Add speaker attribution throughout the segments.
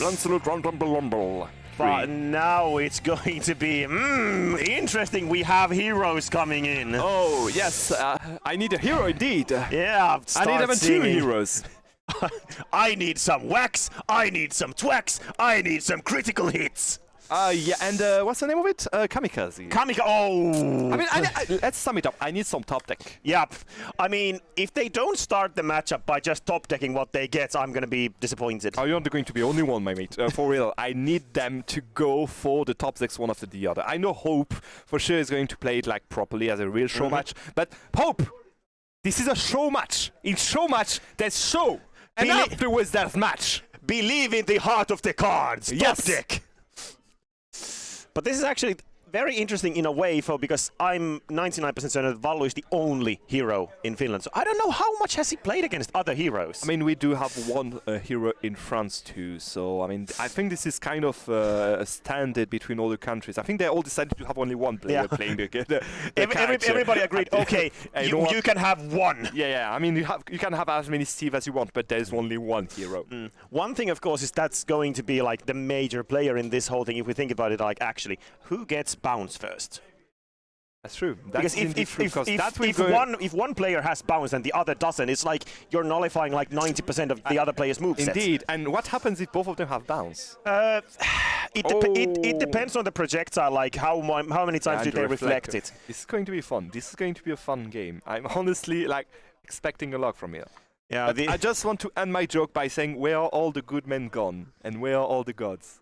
Speaker 1: Lancelot Rumble.
Speaker 2: But now it's going to be interesting. We have heroes coming in.
Speaker 1: Oh, yes. I need a hero indeed.
Speaker 2: Yeah,
Speaker 1: I need even two heroes.
Speaker 2: I need some wax, I need some twax, I need some critical hits.
Speaker 1: Yeah, and what's the name of it? Kamikaze.
Speaker 2: Oh!
Speaker 1: I mean, let's sum it up. I need some top deck.
Speaker 2: Yep. I mean, if they don't start the matchup by just top decking what they get, I'm going to be disappointed.
Speaker 1: Oh, you're not going to be only one, my mate. For real, I need them to go for the top decks one after the other. I know Hope for sure is going to play it like properly as a real show match, but Hope, this is a show match. In show match, there's show. And afterwards, there's match.
Speaker 2: Believe in the heart of the cards.
Speaker 1: Yes.
Speaker 2: Top deck. But this is actually very interesting in a way, because I'm 99% certain that Vallu is the only hero in Finland. So I don't know how much has he played against other heroes.
Speaker 1: I mean, we do have one hero in France too. So I mean, I think this is kind of a standard between all the countries. I think they all decided to have only one player playing the
Speaker 2: Everybody agreed. Okay, you can have one.
Speaker 1: Yeah. I mean, you can have as many Steve as you want, but there's only one hero.
Speaker 2: One thing, of course, is that's going to be like the major player in this whole thing. If we think about it, like actually, who gets bounce first?
Speaker 1: That's true.
Speaker 2: Because if one player has bounce and the other doesn't, it's like you're nullifying like 90% of the other player's movesets.
Speaker 1: Indeed. And what happens if both of them have bounce?
Speaker 2: It depends on the projectile, like how many times do they reflect it.
Speaker 1: This is going to be fun. This is going to be a fun game. I'm honestly like expecting a lot from here.
Speaker 2: Yeah.
Speaker 1: I just want to end my joke by saying, where are all the good men gone? And where are all the gods?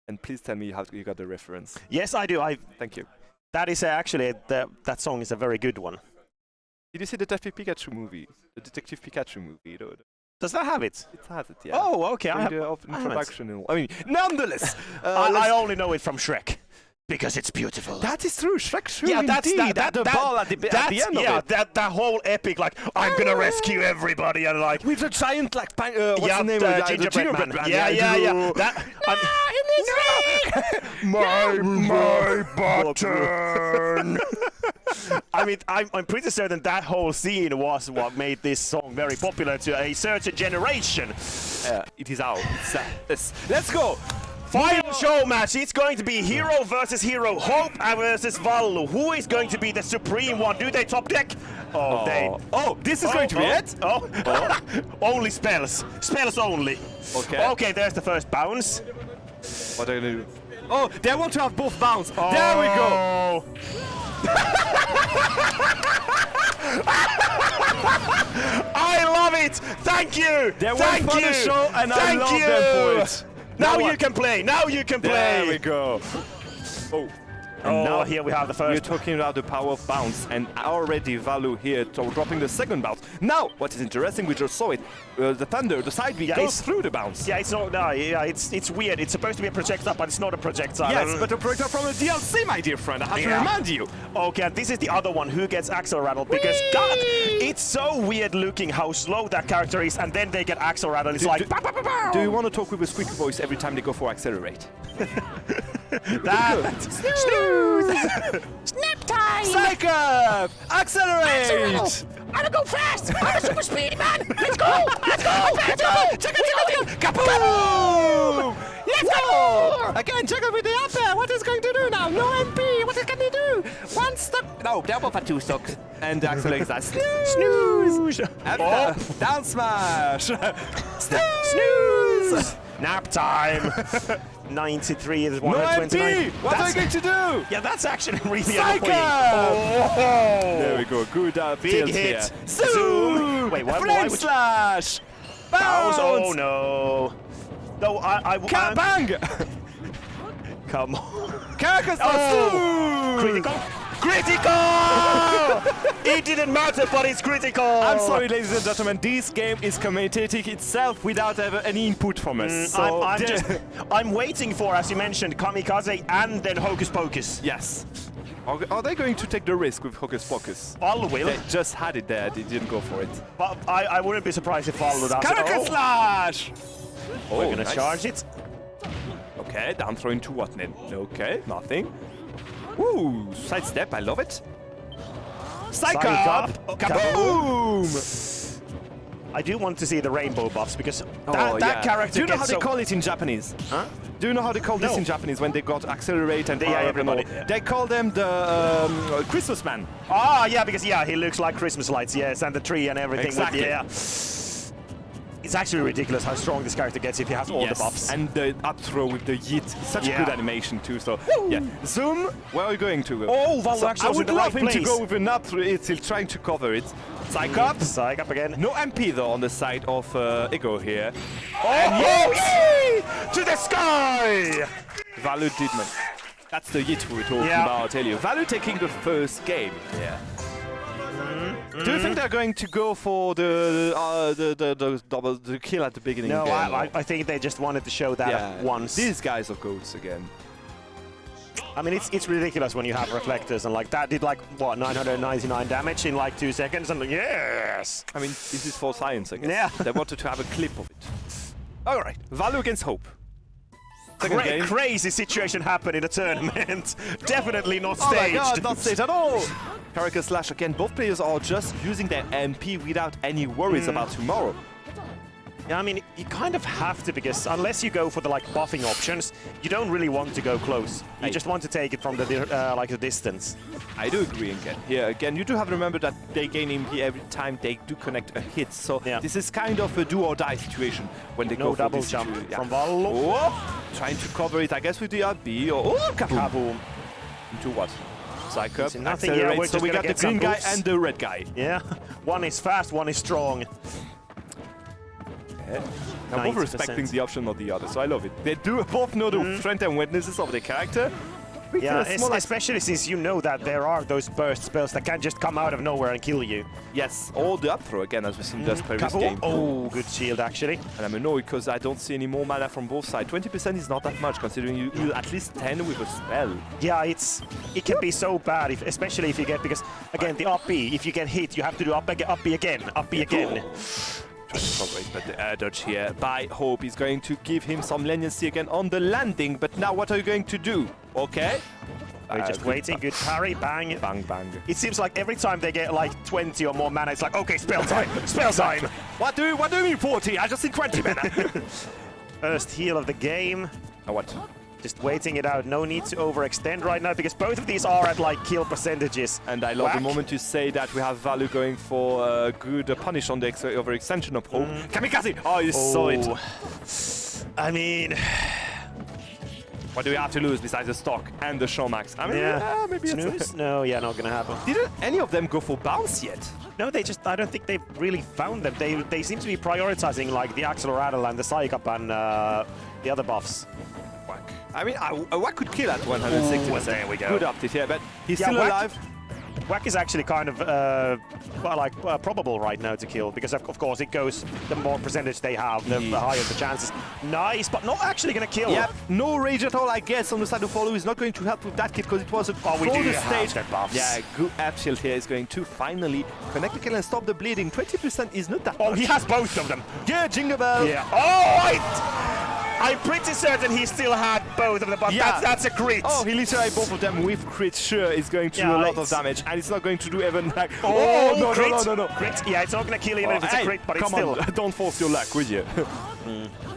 Speaker 1: And please tell me you got the reference.
Speaker 2: Yes, I do.
Speaker 1: Thank you.
Speaker 2: That is actually, that song is a very good one.
Speaker 1: Did you see the Detective Pikachu movie? The Detective Pikachu movie?
Speaker 2: Does that have it?
Speaker 1: It has it, yeah.
Speaker 2: Oh, okay.
Speaker 1: Introduction. I mean, nonetheless.
Speaker 2: I only know it from Shrek. Because it's beautiful.
Speaker 1: That is true. Shrek, true.
Speaker 2: Yeah,
Speaker 1: that's the ball at the end of it.
Speaker 2: Yeah, that whole epic, like, I'm gonna rescue everybody, and like...
Speaker 1: With a giant, like, what's the name of it?
Speaker 2: Gingerbread man. Yeah. My button! I mean, I'm pretty certain that whole scene was what made this song very popular to a certain generation.
Speaker 1: It is out. Let's go!
Speaker 2: Final show match. It's going to be hero versus hero, Hope versus Vallu. Who is going to be the supreme one? Do they top deck?
Speaker 1: This is going to be it?
Speaker 2: Only spells. Spells only.
Speaker 1: Okay.
Speaker 2: Okay, there's the first bounce.
Speaker 1: What are they going to do? Oh, they want to have both bounce. There we go.
Speaker 2: I love it. Thank you.
Speaker 1: They went for the show, and I love them for it.
Speaker 2: Now you can play. Now you can play.
Speaker 1: There we go. And
Speaker 2: now here we have the first.
Speaker 1: We're talking about the power of bounce, and already Vallu here dropping the second bounce. Now, what is interesting, we just saw it. The thunder, the side B goes through the bounce.
Speaker 2: Yeah, it's not. No, yeah, it's weird. It's supposed to be a projectile, but it's not a projectile.
Speaker 1: Yes, but a projectile from the DLC, my dear friend. I have to remind you.
Speaker 2: Okay, and this is the other one who gets Axel Rattle because God, it's so weird looking how slow that character is, and then they get Axel Rattle. It's like.
Speaker 1: Do you want to talk with a squeaky voice every time they go for accelerate?
Speaker 2: Snooze!
Speaker 3: Snap time!
Speaker 1: Psych-up! Accelerate!
Speaker 3: I'm gonna go fast! I'm a super speedy man! Let's go! Let's go! Let's go!
Speaker 1: Check it! Kaboom!
Speaker 3: Let's go!
Speaker 1: Again, check it with the up air. What is going to do now? No MP. What can he do? One stuck. No, they're both at two stocks. And accelerates that. Snooze! And down smash! Snooze!
Speaker 2: Nap time! 93 is 129.
Speaker 1: No MP! What are you going to do?
Speaker 2: Yeah, that's actually really
Speaker 1: Psych-up! There we go. Good
Speaker 2: big hit.
Speaker 1: Here.
Speaker 2: Zoom! Wait, why would
Speaker 1: slash!
Speaker 2: Bounce! Oh no! No, I
Speaker 1: bang!
Speaker 2: Come on.
Speaker 1: Carcass!
Speaker 2: Critical! Critical! It didn't matter, but it's critical!
Speaker 1: I'm sorry, ladies and gentlemen, this game is commentating itself without ever any input from us. So
Speaker 2: I'm waiting for, as you mentioned, Kamikaze and then Hocus Pocus.
Speaker 1: Yes. Are they going to take the risk with Hocus Pocus?
Speaker 2: Vallu will.
Speaker 1: They just had it there, they didn't go for it.
Speaker 2: But I wouldn't be surprised if Vallu does
Speaker 1: Carcass slash!
Speaker 2: We're gonna charge it.
Speaker 1: Okay, down throw into what then? Okay, nothing. Ooh, sidestep, I love it. Psych-up! Kaboom!
Speaker 2: I do want to see the rainbow buffs because that character.
Speaker 1: Do you know
Speaker 2: gets
Speaker 1: how they
Speaker 2: so
Speaker 1: call it in Japanese?
Speaker 2: Huh?
Speaker 1: Do you know how they call this
Speaker 2: No.
Speaker 1: in Japanese when they got accelerate and power up and
Speaker 2: everybody.
Speaker 1: all?
Speaker 2: Yeah.
Speaker 1: They call them the Christmas man.
Speaker 2: Ah, yeah, because he looks like Christmas lights, yes, and the tree and everything.
Speaker 1: Exactly.
Speaker 2: Yeah. It's actually ridiculous how strong this character gets if he has all the buffs.
Speaker 1: And the up throw with the yeet, such a good animation too. So yeah, Zoom, where are you going to?
Speaker 2: Oh, Vallu actually
Speaker 1: I
Speaker 2: was
Speaker 1: would
Speaker 2: in the
Speaker 1: love
Speaker 2: right
Speaker 1: him to
Speaker 2: place.
Speaker 1: go with an up throw. It's still trying to cover it. Psych up.
Speaker 2: Psych up again.
Speaker 1: No MP though on the side of Ego here.
Speaker 2: Oh, yay! To the sky!
Speaker 1: Vallu did man. That's the yeet we were talking about, I tell you. Vallu taking the first game. Yeah. Do you think they're going to go for the double the kill at the beginning?
Speaker 2: No,
Speaker 1: again,
Speaker 2: I think they just wanted to show that once.
Speaker 1: These guys are goats again.
Speaker 2: I mean, it's ridiculous when you have reflectors and like that did like what 999 damage in like 2 seconds and yes.
Speaker 1: I mean, this is for science, I guess.
Speaker 2: Yeah.
Speaker 1: They wanted to have a clip of it. All right, Vallu against Hope. Second game.
Speaker 2: Crazy situation happened in the tournament. Definitely not
Speaker 1: Oh
Speaker 2: staged.
Speaker 1: my god, not staged at all! Karaka Slash again, both players are just using their MP without any worries about tomorrow.
Speaker 2: Yeah, I mean, you kind of have to because unless you go for the like buffing options, you don't really want to go close. You just want to take it from the like the distance.
Speaker 1: I do agree again. Here again, you do have to remember that they gain MP every time they do connect a hit. So this is kind of a do or die situation when they go for
Speaker 2: double
Speaker 1: this
Speaker 2: jump
Speaker 1: situation.
Speaker 2: from Vallu.
Speaker 1: Oh, trying to cover it, I guess, with the RB or kaboom.
Speaker 2: Kaboom.
Speaker 1: Into what? Psych-up,
Speaker 2: Nothing. Yeah,
Speaker 1: accelerate,
Speaker 2: we're
Speaker 1: so
Speaker 2: just
Speaker 1: we
Speaker 2: gonna
Speaker 1: got the
Speaker 2: get some
Speaker 1: green guy
Speaker 2: boosts.
Speaker 1: and the red guy.
Speaker 2: Yeah, one is fast, one is strong.
Speaker 1: I'm both respecting the option of the other, so I love it. They do both know the strength and weaknesses of the character.
Speaker 2: Yeah,
Speaker 1: It's more like-
Speaker 2: especially since you know that there are those burst spells that can just come out of nowhere and kill you.
Speaker 1: Yes, or the up throw again, as we've seen just previous
Speaker 2: Kaboom.
Speaker 1: game.
Speaker 2: Oh, good shield actually.
Speaker 1: And I'm annoyed because I don't see any more mana from both sides. 20% is not that much, considering you at least 10 with a spell.
Speaker 2: Yeah, it can be so bad, especially if you get, because again, the up B, if you get hit, you have to do up B again.
Speaker 1: Trying to cover it, but the air dodge here by Hope is going to give him some leniency again on the landing. But now what are you going to do? Okay.
Speaker 2: We're just waiting, good parry, bang.
Speaker 1: Bang, bang.
Speaker 2: It seems like every time they get like 20 or more mana, it's like, okay, spell time, spell time.
Speaker 1: What do you mean 40? I just need 20 mana.
Speaker 2: First heal of the game.
Speaker 1: Now what?
Speaker 2: Just waiting it out. No need to overextend right now because both of these are at like kill percentages.
Speaker 1: And I love the moment you say that we have Vallu going for a good punish on the overextension of Hope. Kamikaze! Oh, you saw it.
Speaker 2: I mean,
Speaker 1: What do we have to lose besides the stock and the Showmatch? I mean, maybe
Speaker 2: Snooze?
Speaker 1: it's...
Speaker 2: No, yeah, not gonna happen.
Speaker 1: Didn't any of them go for bounce yet?
Speaker 2: No, I don't think they've really found them. They seem to be prioritizing like the Accelerator and the Psych-Up and the other buffs.
Speaker 1: Whack. I mean, Whack could kill at 160.
Speaker 2: Ooh, there we go.
Speaker 1: Good update here, but he's
Speaker 2: Yeah,
Speaker 1: still
Speaker 2: Whack-
Speaker 1: alive.
Speaker 2: Whack is actually kind of probable right now to kill because of course it goes the more percentage they have, the higher the chances. Nice, but not actually gonna kill.
Speaker 1: Yep, no rage at all, I guess, on the side of Vallu is not going to help with that kit because it was a
Speaker 2: we do
Speaker 1: the
Speaker 2: have
Speaker 1: stage.
Speaker 2: their buffs.
Speaker 1: Yeah, good app shield here is going to finally connect the kill and stop the bleeding. 20% is not that
Speaker 2: Oh,
Speaker 1: much.
Speaker 2: he has both of them.
Speaker 1: Yeah, Jingle Bell.
Speaker 2: Yeah. Oh, I'm pretty certain he still had both of them, but
Speaker 1: Yeah.
Speaker 2: that's a crit.
Speaker 1: Oh, he literally both of them with crit. Sure, is going to do a lot of damage, and it's not going to do even like. Oh, no,
Speaker 2: crit.
Speaker 1: no.
Speaker 2: Crit. Yeah, it's not gonna kill even if it's a crit, but it's
Speaker 1: come
Speaker 2: still.
Speaker 1: on, don't force your luck, would you?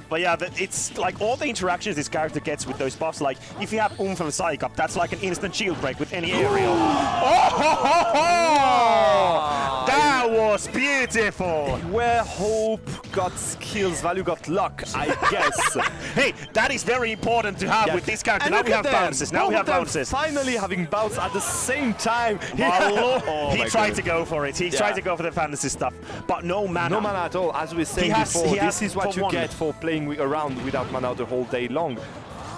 Speaker 2: But yeah, it's like all the interactions this character gets with those buffs. Like if you have Oomph and Psych Up, that's like an instant shield break with any aerial. That was beautiful.
Speaker 1: Where Hope got skills, Vallu got luck, I guess.
Speaker 2: Hey, that is very important to have with this character.
Speaker 1: And
Speaker 2: Now
Speaker 1: look
Speaker 2: we
Speaker 1: at
Speaker 2: have
Speaker 1: them.
Speaker 2: bounces. Now
Speaker 1: Both
Speaker 2: we have
Speaker 1: of them
Speaker 2: bounces.
Speaker 1: Finally having bounce at the same time.
Speaker 2: Vallu,
Speaker 1: Oh
Speaker 2: he
Speaker 1: my
Speaker 2: tried
Speaker 1: goodness.
Speaker 2: to go for it. He tried to go for the fantasy stuff, but no mana.
Speaker 1: No mana at all, as we were saying before.
Speaker 2: he
Speaker 1: This
Speaker 2: has
Speaker 1: is what
Speaker 2: for
Speaker 1: you
Speaker 2: one.
Speaker 1: get for playing around without mana the whole day long.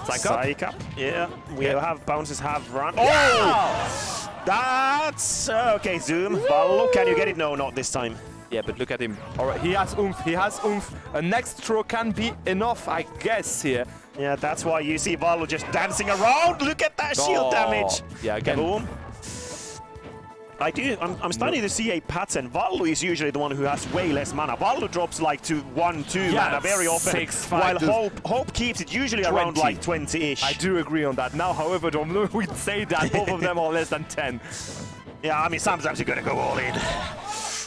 Speaker 1: Psych up.
Speaker 2: Psych Up. Yeah, we
Speaker 1: Yeah.
Speaker 2: have bounces have run. Oh! That's okay. Zoom. Vallu, can you get it? No, not this time.
Speaker 1: Yeah, but look at him. All right, he has oomph. He has oomph. A next throw can be enough, I guess, here.
Speaker 2: Yeah, that's why you see Vallu just dancing around. Look at that shield damage.
Speaker 1: Yeah, again.
Speaker 2: Boom. I'm starting to see a pattern. Vallu is usually the one who has way less mana. Vallu drops like to 1-2 mana very often,
Speaker 1: 6-5
Speaker 2: while Hope keeps it usually around
Speaker 1: 20.
Speaker 2: like 20-ish.
Speaker 1: I do agree on that. Now, however, don't we say that both of them are less than 10.
Speaker 2: Yeah, I mean, sometimes you're gonna go all in.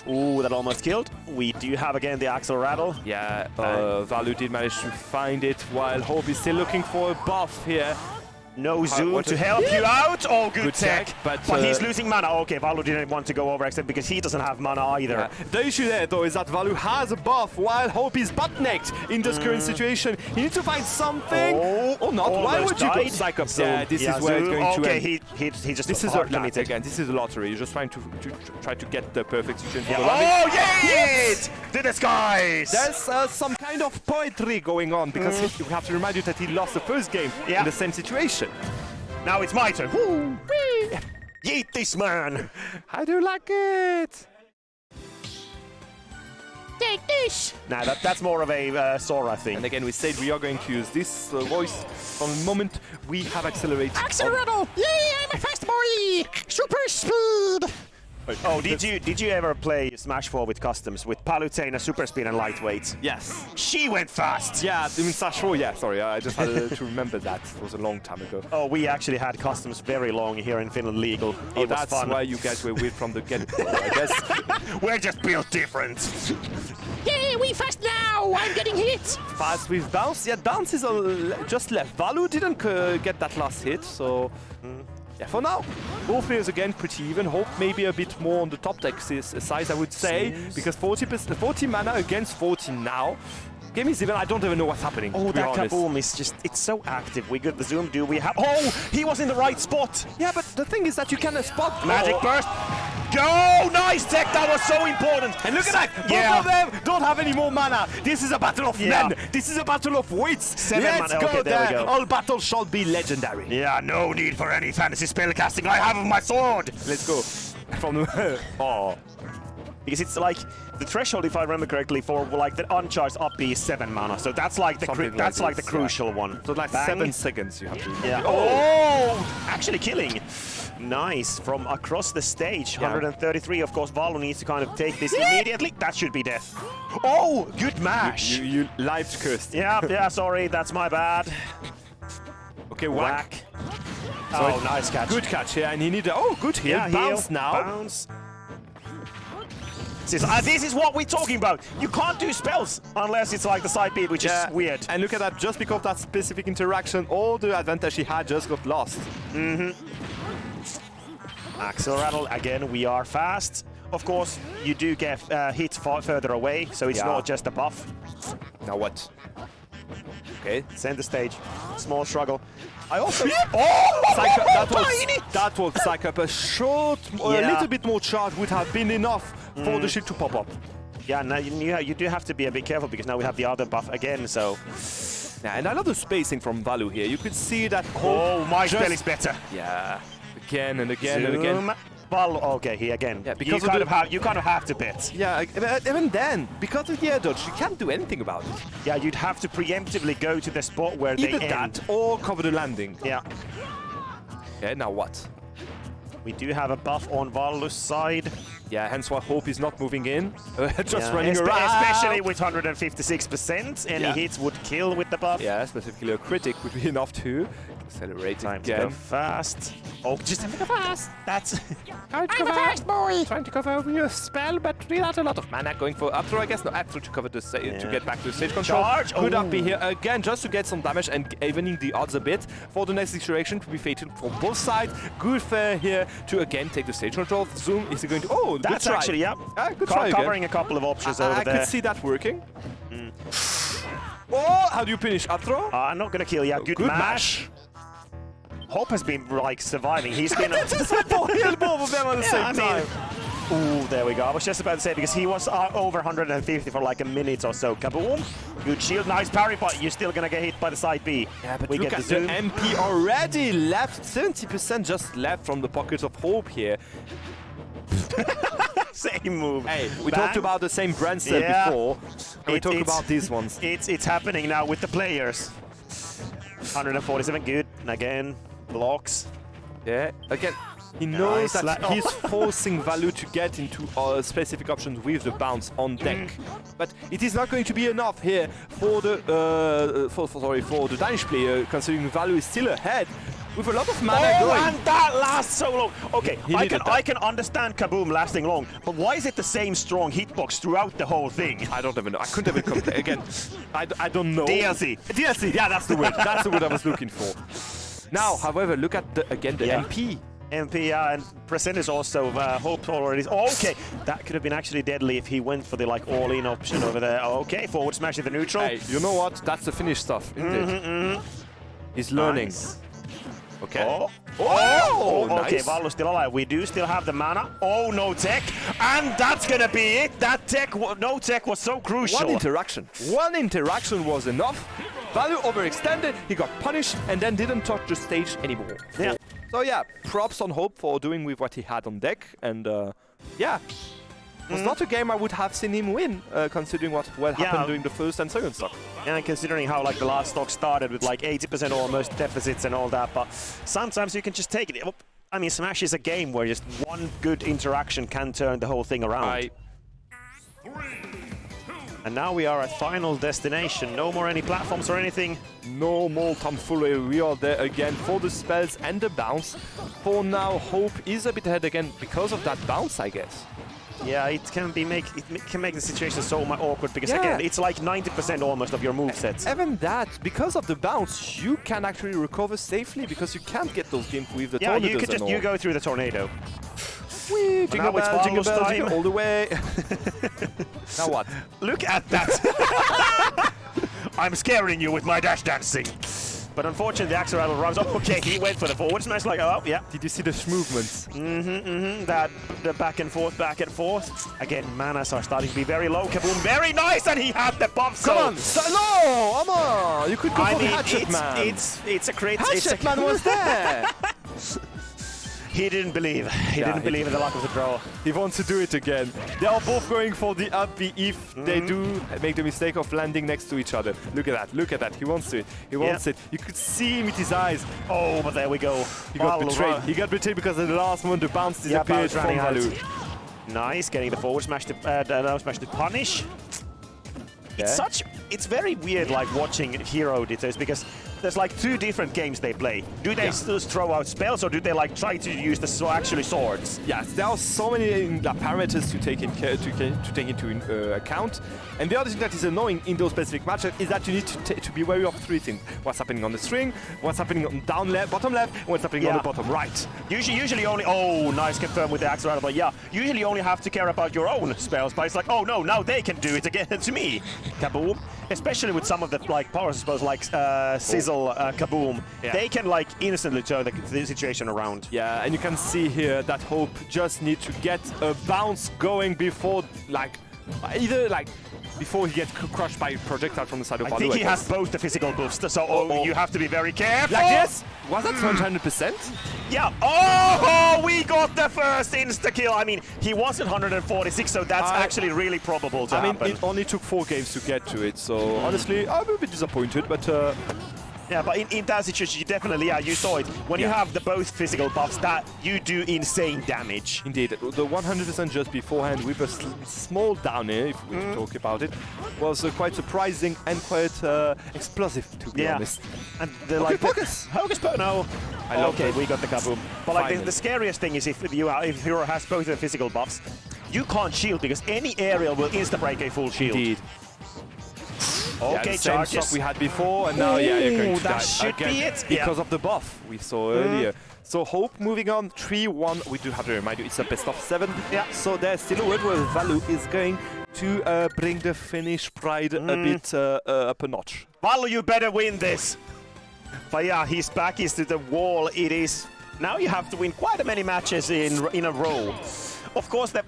Speaker 2: Ooh, that almost killed. We do have again the Axel Rattle.
Speaker 1: Yeah, Vallu did manage to find it, while Hope is still looking for a buff here.
Speaker 2: No zoom to help you out. Oh, good tech.
Speaker 1: But
Speaker 2: he's losing mana. Okay, Vallu didn't want to go over except because he doesn't have mana either.
Speaker 1: Yeah. The issue there, though, is that Vallu has a buff while Hope is butt-necked in this current situation. He needs to find something. Or not. Why would you go Psych Up? Yeah, this is where it's going to end.
Speaker 2: He just
Speaker 1: this is
Speaker 2: hard limited.
Speaker 1: Again, this is a lottery. You're just trying to try to get the perfect situation for the
Speaker 2: Oh, yes! To the skies!
Speaker 1: There's some kind of poetry going on because we have to remind you that he lost the first game in the same situation.
Speaker 2: Now it's my turn. Woo! Yeet this man!
Speaker 1: I do like it!
Speaker 3: Take this!
Speaker 2: Nah, that's more of a Sora thing.
Speaker 1: And again, we said we are going to use this voice from the moment we have accelerated.
Speaker 3: Axel Rattle! Yay, I'm a fast boy! Super speed!
Speaker 2: Oh, did you ever play Smash 4 with customs with Palutena, Super Speed and Lightweight?
Speaker 1: Yes.
Speaker 2: She went fast!
Speaker 1: Yeah, I mean Smash 4, yeah, sorry, I just had to remember that. It was a long time ago.
Speaker 2: Oh, we actually had customs very long here in Finland legal.
Speaker 1: Oh, that's why you guys were weird from the get-go, I guess.
Speaker 2: We're just built different.
Speaker 3: Yay, we fast now! I'm getting hit!
Speaker 1: Fast with bounce. Yeah, bounce is just left. Vallu didn't get that last hit, so... Yeah, for now, both players again pretty even. Hope maybe a bit more on the top deck size, I would say, because 40 mana against 40 now. Game is even. I don't even know what's happening.
Speaker 2: Oh, that kaboom is just—it's so active. We got the zoom. Do we have? Oh, he was in the right spot.
Speaker 1: Yeah, but the thing is that you can spot.
Speaker 2: Magic burst. Go! Nice tech. That was so important.
Speaker 1: And look at that. Both of them don't have any more mana. This is a battle of men. This is a battle of wits. Let's go
Speaker 2: okay, there we go.
Speaker 1: All battles shall be legendary.
Speaker 2: Yeah, no need for any fantasy spellcasting. I have my sword.
Speaker 1: Let's go. From the
Speaker 2: Because it's like the threshold, if I remember correctly, for like the uncharged up is 7 mana. So that's like the the crucial one.
Speaker 1: So like 7 seconds you have to.
Speaker 2: Yeah. Oh! Actually killing. Nice from across the stage. 133. Of course, Vallu needs to kind of take this immediately. That should be death. Oh, good mash.
Speaker 1: You live cursed.
Speaker 2: Yeah. Sorry, that's my bad.
Speaker 1: Okay, whack.
Speaker 2: Oh, nice catch.
Speaker 1: Good catch here, and he needed. Oh, good heal.
Speaker 2: Yeah,
Speaker 1: bounce now.
Speaker 2: Bounce. This is what we're talking about. You can't do spells unless it's like the side beat, which is weird.
Speaker 1: And look at that, just because of that specific interaction, all the advantage he had just got lost.
Speaker 2: Axel Rattle, again, we are fast. Of course, you do get hit far further away, so it's not just a buff.
Speaker 1: Now what? Okay.
Speaker 2: Center stage. Small struggle. I also...
Speaker 1: that was Psych Up. A short, a little bit more charge would have been enough for the shit to pop up.
Speaker 2: Yeah, now you do have to be a bit careful because now we have the other buff again, so...
Speaker 1: Yeah, and I love the spacing from Vallu here. You could see that...
Speaker 2: Oh, my spell is better.
Speaker 1: Yeah. Again and again and again.
Speaker 2: Vallu, okay, he again.
Speaker 1: Yeah, because
Speaker 2: you kind of have to bet.
Speaker 1: Yeah, even then, because of the air dodge, you can't do anything about it.
Speaker 2: Yeah, you'd have to preemptively go to the spot where they end.
Speaker 1: Either that or cover the landing.
Speaker 2: Yeah.
Speaker 1: Okay, now what?
Speaker 2: We do have a buff on Vallu's side.
Speaker 1: Yeah, hence why Hope is not moving in. Just running around.
Speaker 2: Especially with 156%. Any hits would kill with the buff.
Speaker 1: Yeah, specifically a critic would be enough to accelerate
Speaker 2: Time
Speaker 1: again.
Speaker 2: to go fast. Oh, just time to go fast. That's...
Speaker 3: I'm a fast boy!
Speaker 1: Trying to cover over your spell, but without a lot of mana. Going for up throw, I guess. No, up throw to cover the to get back to stage control.
Speaker 2: Charge.
Speaker 1: Could up be here again, just to get some damage and evening the odds a bit for the next situation to be fated from both sides. Good fair here to again take the stage control. Zoom, is he going to... Oh,
Speaker 2: that's actually,
Speaker 1: good try
Speaker 2: covering a couple of options over there.
Speaker 1: I could see that working. Oh, how do you finish? Up throw?
Speaker 2: I'm not gonna kill you. Good mash. Hope has been like surviving. He's been
Speaker 1: just both of them at the same time.
Speaker 2: Ooh, there we go. I was just about to say because he was over 150 for like a minute or so. Kaboom! Good shield, nice parry, but you're still gonna get hit by the side B.
Speaker 1: Yeah, but
Speaker 2: we
Speaker 1: look
Speaker 2: get
Speaker 1: at the MP already left. 70% just left from the pockets of Hope here.
Speaker 2: Same move.
Speaker 1: Hey, we talked about the same brand set before. And we talk about these ones.
Speaker 2: It's happening now with the players. 147, good. And again, blocks.
Speaker 1: Yeah, again, he knows that he's forcing Vallu to get into specific options with the bounce on deck. But it is not going to be enough here for the for the Danish player, considering Vallu is still ahead. with a lot of mana going.
Speaker 2: And that lasts so long. Okay,
Speaker 1: He needed that.
Speaker 2: I can understand Kaboom lasting long, but why is it the same strong hitbox throughout the whole thing?
Speaker 1: I don't even know. I couldn't even complain. Again, I don't know.
Speaker 2: DLC.
Speaker 1: DLC, yeah, that's the word. That's the word I was looking for. Now, however, look at the MP.
Speaker 2: MP and Present is also hoped already. Okay, that could have been actually deadly if he went for the like all-in option over there. Okay, forward smash in the neutral.
Speaker 1: Hey, you know what? That's the Finnish stuff, isn't it? He's learning.
Speaker 2: Nice.
Speaker 1: Okay.
Speaker 2: Okay,
Speaker 1: Nice.
Speaker 2: Vallu still alive. We do still have the mana. Oh, no tech. And that's gonna be it. That tech, no tech was so crucial.
Speaker 1: One interaction was enough. Vallu overextended, he got punished, and then didn't touch the stage anymore.
Speaker 2: Yeah.
Speaker 1: So yeah, props on Hope for doing with what he had on deck, and yeah. It was not a game I would have seen him win, considering what happened during the first and second stock.
Speaker 2: And considering how like the last stock started with like 80% almost deficits and all that, but sometimes you can just take it. I mean, Smash is a game where just one good interaction can turn the whole thing around. And now we are at final destination. No more any platforms or anything.
Speaker 1: No more tomfoolery. We are there again for the spells and the bounce. For now, Hope is a bit ahead again because of that bounce, I guess.
Speaker 2: Yeah, it can make the situation so much awkward because again, it's like 90% almost of your movesets.
Speaker 1: Even that, because of the bounce, you can actually recover safely because you can't get those games with the tornadoes.
Speaker 2: Yeah, you could just go through the tornado.
Speaker 1: Whee, jingle bell, jingle
Speaker 2: time.
Speaker 1: all the way. Now what?
Speaker 2: Look at that! I'm scaring you with my dash dancing. But unfortunately, the Axel Rattle runs. Oh, okay, he went for the forward smash. Like, oh, yeah.
Speaker 1: Did you see the movements?
Speaker 2: That the back and forth, back and forth. Again, manas are starting to be very low. Kaboom, very nice, and he had the buff.
Speaker 1: Come on, no, come on. You could go for the Hatchet Man.
Speaker 2: It's a crit.
Speaker 1: Hatchet Man was there.
Speaker 2: He didn't believe. He didn't believe in the luck of the draw.
Speaker 1: He wants to do it again. They are both going for the up B if they do make the mistake of landing next to each other. Look at that, look at that. He wants it. He wants it. You could see him with his eyes.
Speaker 2: Oh, but there we go.
Speaker 1: He got betrayed. He got betrayed because of the last one, the bounce disappeared from Vallu.
Speaker 2: Nice, getting the forward smash to punish.
Speaker 1: Yeah.
Speaker 2: It's very weird like watching Hero Dittos because there's like two different games they play. Do they still throw out spells or do they like try to use the actually swords?
Speaker 1: Yes, there are so many parameters to take into account. And the other thing that is annoying in those specific matches is that you need to be wary of three things: what's happening on the string, what's happening on down left, bottom left, and what's happening on the bottom right.
Speaker 2: Usually only nice confirm with the Axel Rattle, but yeah, usually only have to care about your own spells, but it's like, oh no, now they can do it again to me. Kaboom. Especially with some of the like power spells like Sizzle, Kaboom, they can like instantly turn the situation around.
Speaker 1: Yeah, and you can see here that Hope just needs to get a bounce going before before he gets crushed by a projectile from the side of Vallu.
Speaker 2: I think he has both the physical boost, so you have to be very careful.
Speaker 1: Like this? Was that 100%?
Speaker 2: Yeah. Oh, we got the first insta-kill. I mean, he was at 146, so that's actually really probable to happen.
Speaker 1: I mean, it only took 4 games to get to it, so honestly, I'm a bit disappointed, but...
Speaker 2: Yeah, but in that situation, you definitely, you saw it. When you have the both physical buffs, that you do insane damage.
Speaker 1: Indeed. The 100% just beforehand with a small down air, if we talk about it, was quite surprising and quite explosive, to be honest.
Speaker 2: And the Hocus Pocus, no. Okay, we got the Kaboom. But like the scariest thing is if Hero has both the physical buffs, you can't shield because any aerial will insta-break a full shield.
Speaker 1: Indeed.
Speaker 2: Okay,
Speaker 1: same stuff we had before, and now you're going to die
Speaker 2: should
Speaker 1: again
Speaker 2: be it.
Speaker 1: because of the buff we saw earlier. So Hope moving on 3-1. We do have to remind you it's a best of 7.
Speaker 2: Yeah.
Speaker 1: So there's still a word where Vallu is going to bring the Finnish pride a bit up a notch.
Speaker 2: Vallu, you better win this. But yeah, his back is to the wall. It is. Now you have to win quite many matches in a row. Of course, the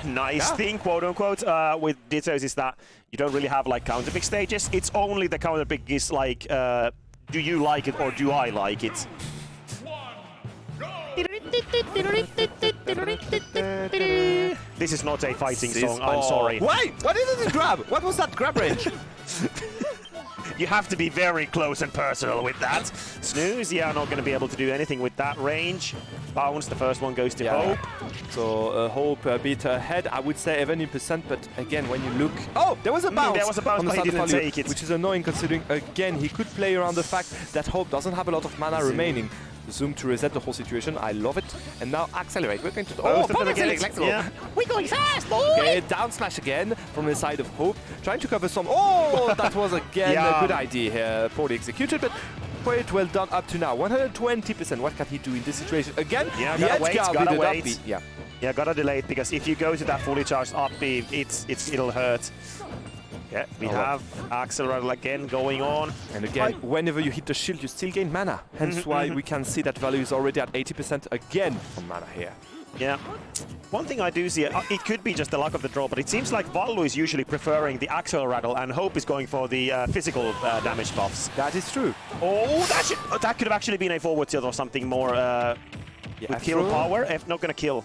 Speaker 2: nice thing, quote unquote, with Dittos is that you don't really have like counter pick stages. It's only the counter pick is like, do you like it or do I like it? This is not a fighting song, I'm sorry.
Speaker 1: Wait, what is this grab? What was that grab range?
Speaker 2: You have to be very close and personal with that. Snooze, yeah, not going to be able to do anything with that range. Bounce, the first one goes to Hope.
Speaker 1: So Hope a bit ahead, I would say even in percent, but again, when you look... Oh, there was a bounce!
Speaker 2: There was a bounce, but he didn't take it.
Speaker 1: Which is annoying considering, again, he could play around the fact that Hope doesn't have a lot of mana remaining. Zoom to reset the whole situation, I love it. And now accelerate, we're going to...
Speaker 2: Both of them again,
Speaker 1: let's go!
Speaker 2: yeah.
Speaker 3: We're going fast, boy!
Speaker 1: Okay, down smash again from the side of Hope, trying to cover some... Oh, that was again a good idea here, poorly executed, but quite well done up to now. 120%, what can he do in this situation? Again,
Speaker 2: yeah,
Speaker 1: the edge guard with the
Speaker 2: wait.
Speaker 1: up. Yeah.
Speaker 2: Yeah, gotta delay it, because if you go to that fully charged up B, it'll hurt. Yeah, we have Accelerator again going on.
Speaker 1: And again, whenever you hit the shield, you still gain mana. Hence why we can see that Vallu is already at 80% again from mana here.
Speaker 2: Yeah. One thing I do see, it could be just the luck of the draw, but it seems like Vallu is usually preferring the Accelerator and Hope is going for the physical damage buffs.
Speaker 1: That is true.
Speaker 2: Oh, that could have actually been a forward tilt or something more with kill power. If not gonna kill.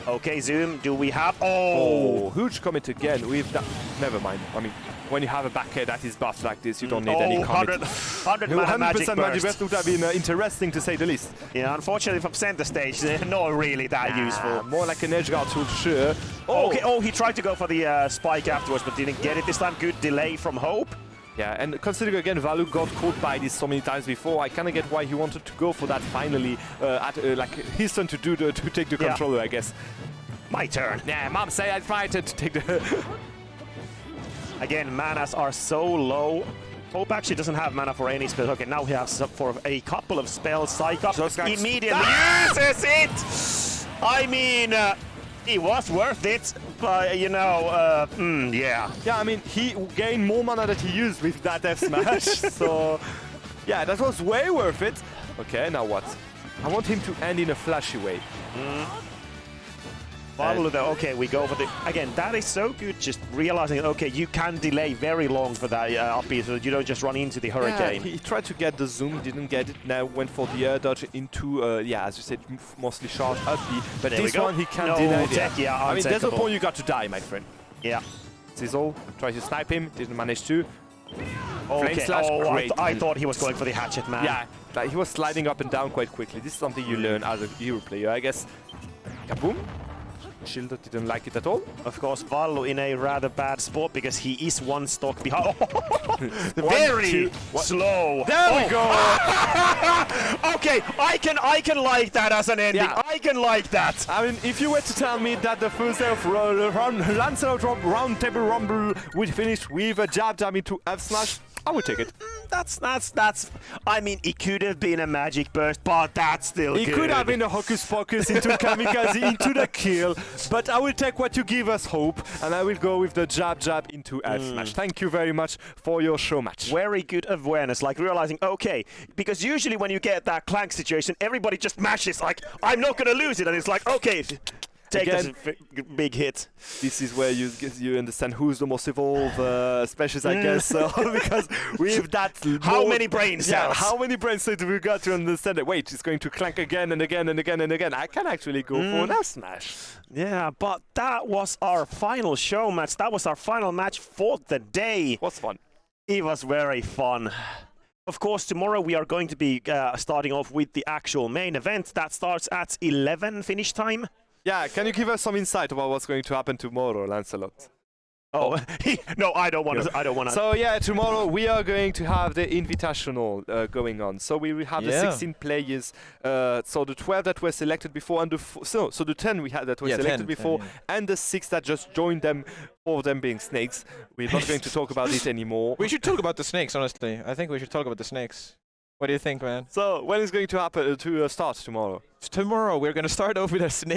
Speaker 2: Okay, Zoom, do we have...
Speaker 1: Oh, huge commit again with that. Never mind. I mean, when you have a back that is buffed like this, you don't need any commit.
Speaker 2: 100% mana magic burst
Speaker 1: would have been interesting to say the least.
Speaker 2: Yeah, unfortunately from center stage, they're not really that useful.
Speaker 1: More like an edge guard tool, sure.
Speaker 2: Okay, oh, he tried to go for the spike afterwards, but didn't get it this time. Good delay from Hope.
Speaker 1: Yeah, and considering again Vallu got caught by this so many times before, I kind of get why he wanted to go for that finally. Like his turn to take the controller, I guess.
Speaker 2: My turn.
Speaker 1: Yeah, Mom say I tried to take the.
Speaker 2: Again, manas are so low. Hope actually doesn't have mana for any spells. Okay, now he has for a couple of spells. Psych up immediately. Uses it. I mean, it was worth it, but you know, yeah.
Speaker 1: Yeah, I mean, he gained more mana that he used with that F smash, so yeah, that was way worth it. Okay, now what? I want him to end in a flashy way.
Speaker 2: Okay, we go for the... Again, that is so good, just realizing, okay, you can delay very long for that up B, so that you don't just run into the hurricane.
Speaker 1: Yeah, he tried to get the zoom, didn't get it, now went for the air dodge into, yeah, as you said, mostly charged up B, but
Speaker 2: there
Speaker 1: this one he can't deny it.
Speaker 2: Yeah,
Speaker 1: I mean, there's a point you got to die, my friend.
Speaker 2: Yeah.
Speaker 1: Sizzle, tried to snipe him, didn't manage to.
Speaker 2: Okay.
Speaker 1: Flame slash, great.
Speaker 2: I thought he was going for the hatchet, man.
Speaker 1: Yeah, like, he was sliding up and down quite quickly. This is something you learn as a hero player, I guess. Kaboom. Shield didn't like it at all.
Speaker 2: Of course, Vallu in a rather bad spot because he is one stock behind. Very slow.
Speaker 1: There we go.
Speaker 2: Okay, I can like that as an ending.
Speaker 1: Yeah.
Speaker 2: I can like that.
Speaker 1: I mean, if you were to tell me that the first day of Lancelot Round Table Rumble would finish with a jab into F slash, I would take it.
Speaker 2: That's. I mean, it could have been a magic burst, but that's still good.
Speaker 1: It could have been a hocus pocus into kamikaze into the kill, but I will take what you give us, Hope, and I will go with the jab into F smash. Thank you very much for your show match.
Speaker 2: Very good awareness, like realizing, okay, because usually when you get that clank situation, everybody just mashes like, I'm not gonna lose it, and it's like, okay. Take this big hit.
Speaker 1: This is where you understand who's the most evolved species, I guess. Because with that,
Speaker 2: how many brain cells?
Speaker 1: Yeah, how many brain cells do we got to understand that? Wait, it's going to clank again and again and again and again. I can actually go for an F smash.
Speaker 2: Yeah, but that was our final show match. That was our final match for the day.
Speaker 1: It was fun.
Speaker 2: It was very fun. Of course, tomorrow we are going to be starting off with the actual main event. That starts at 11 finish time.
Speaker 1: Yeah, can you give us some insight about what's going to happen tomorrow, Lancelot?
Speaker 2: Oh, no, I don't want to. I don't want to.
Speaker 1: So yeah, tomorrow we are going to have the Invitational going on. So we will have the 16 players. So the 12 that were selected before, and so the 10 we had that were selected
Speaker 4: 10,
Speaker 1: before,
Speaker 4: 10,
Speaker 1: and the 6 that just joined them. All of them being snakes. We're not going to talk about it anymore.
Speaker 4: We should talk about the snakes, honestly. I think we should talk about the snakes. What do you think, man?
Speaker 1: So when is going to happen to start tomorrow?
Speaker 4: Tomorrow we're going to start off with a snake.